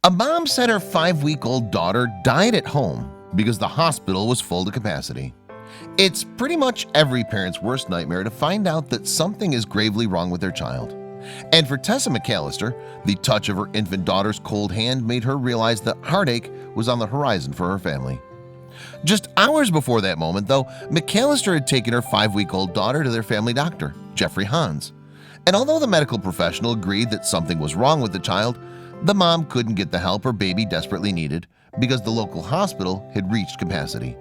A mom said her 5-week-old daughter died at home because the hospital was full to capacity. It's pretty much every parent's worst nightmare to find out that something is gravely wrong with their child. And for Tessa McAllister, the touch of her infant daughter's cold hand made her realize that heartache was on the horizon for her family. Just hours before that moment, though, McAllister had taken her 5-week-old daughter to their family doctor, Jeffrey Hans. And although the medical professional agreed that something was wrong with the child, the mom couldn't get the help her baby desperately needed because the local hospital had reached capacity.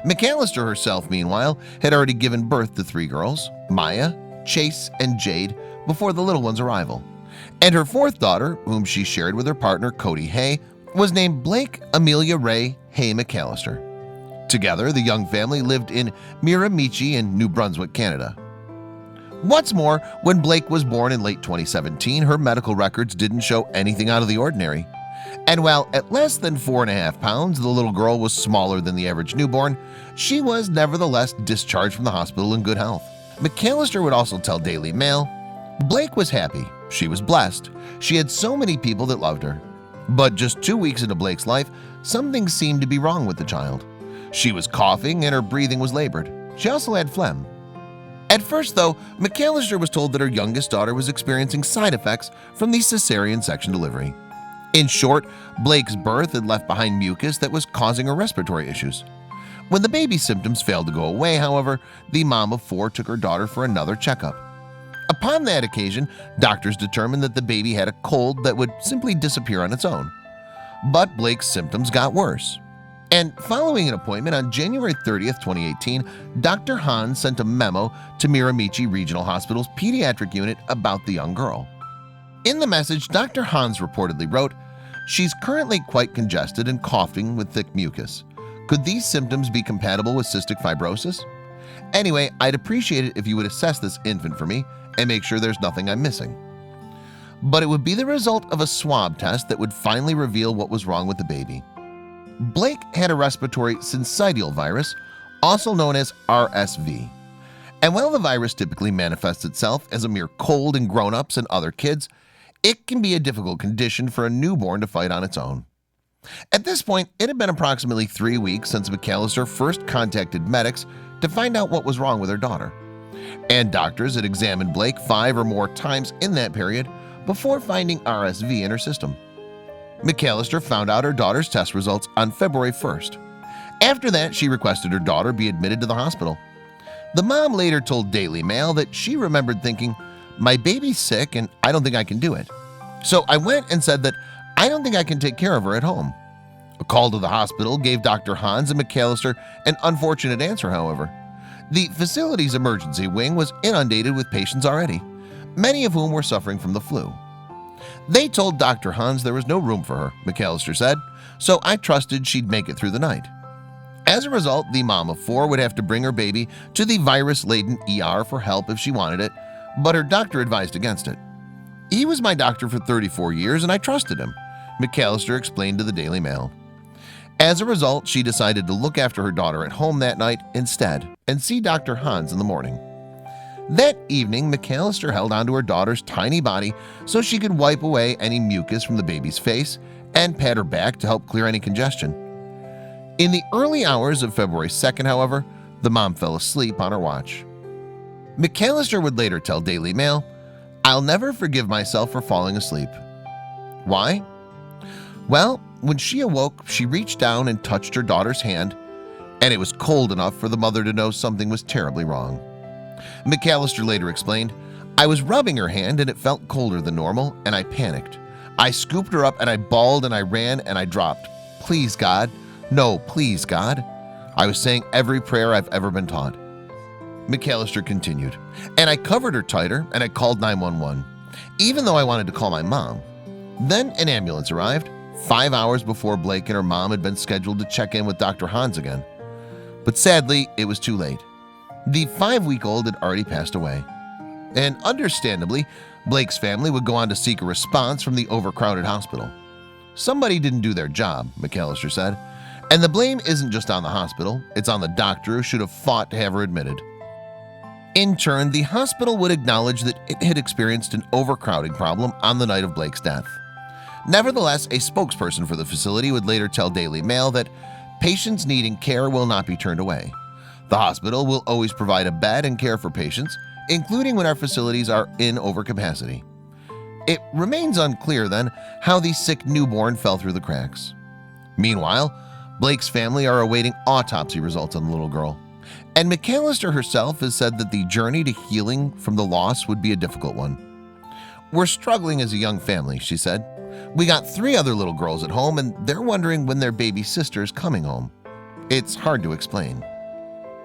McAllister herself, meanwhile, had already given birth to 3 girls, Maya, Chase, and Jade, before the little one's arrival. And her 4th daughter, whom she shared with her partner Cody Hay, was named Blake Amelia Ray Hay McAllister. Together, the young family lived in Miramichi in New Brunswick, Canada. What's more, when Blake was born in late 2017, her medical records didn't show anything out of the ordinary. And while at less than 4.5 pounds, the little girl was smaller than the average newborn, she was nevertheless discharged from the hospital in good health. McAllister would also tell Daily Mail, Blake was happy, she was blessed, she had so many people that loved her. But just 2 weeks into Blake's life, something seemed to be wrong with the child. She was coughing and her breathing was labored. She also had phlegm. At first, though, McAllister was told that her youngest daughter was experiencing side effects from the cesarean section delivery. In short, Blake's birth had left behind mucus that was causing her respiratory issues. When the baby's symptoms failed to go away, however, the mom of 4 took her daughter for another checkup. Upon that occasion, doctors determined that the baby had a cold that would simply disappear on its own. But Blake's symptoms got worse. And following an appointment on January 30th, 2018, Dr. Hans sent a memo to Miramichi Regional Hospital's pediatric unit about the young girl. In the message, Dr. Hans reportedly wrote, "She's currently quite congested and coughing with thick mucus. Could these symptoms be compatible with cystic fibrosis? Anyway, I'd appreciate it if you would assess this infant for me and make sure there's nothing I'm missing." But it would be the result of a swab test that would finally reveal what was wrong with the baby. Blake had a respiratory syncytial virus, also known as RSV. And while the virus typically manifests itself as a mere cold in grown-ups and other kids, it can be a difficult condition for a newborn to fight on its own. At this point, it had been approximately 3 weeks since McAllister first contacted medics to find out what was wrong with her daughter. And doctors had examined Blake 5 or more times in that period before finding RSV in her system. McAllister found out her daughter's test results on February 1st. After that, she requested her daughter be admitted to the hospital. The mom later told Daily Mail that she remembered thinking, "My baby's sick and I don't think I can do it. So I went and said that I don't think I can take care of her at home." A call to the hospital gave Dr. Hans and McAllister an unfortunate answer, however. The facility's emergency wing was inundated with patients already, many of whom were suffering from the flu. They told Dr. Hans there was no room for her, McAllister said, so I trusted she'd make it through the night. As a result, the mom of 4 would have to bring her baby to the virus-laden ER for help if she wanted it, but her doctor advised against it. "He was my doctor for 34 years and I trusted him," McAllister explained to the Daily Mail. As a result, she decided to look after her daughter at home that night instead and see Dr. Hans in the morning. That evening, McAllister held onto her daughter's tiny body so she could wipe away any mucus from the baby's face and pat her back to help clear any congestion. In the early hours of February 2nd, however, the mom fell asleep on her watch. McAllister would later tell Daily Mail, "I'll never forgive myself for falling asleep." Why? Well, when she awoke, she reached down and touched her daughter's hand, and it was cold enough for the mother to know something was terribly wrong. McAllister later explained, "I was rubbing her hand and it felt colder than normal and I panicked. I scooped her up and I bawled and I ran and I dropped. Please God, no, please God. I was saying every prayer I've ever been taught." McAllister continued, "And I covered her tighter and I called 911, even though I wanted to call my mom. Then an ambulance arrived 5 hours before Blake and her mom had been scheduled to check in with Dr. Hans again. But sadly, it was too late. The 5-week-old had already passed away. And understandably, Blake's family would go on to seek a response from the overcrowded hospital. Somebody didn't do their job, McAllister said, and the blame isn't just on the hospital, it's on the doctor who should have fought to have her admitted. In turn, the hospital would acknowledge that it had experienced an overcrowding problem on the night of Blake's death. Nevertheless, a spokesperson for the facility would later tell Daily Mail that patients needing care will not be turned away. The hospital will always provide a bed and care for patients, including when our facilities are in overcapacity. It remains unclear then how the sick newborn fell through the cracks. Meanwhile, Blake's family are awaiting autopsy results on the little girl, and McAllister herself has said that the journey to healing from the loss would be a difficult one. "We're struggling as a young family," she said. "We got 3 other little girls at home and they're wondering when their baby sister is coming home. It's hard to explain."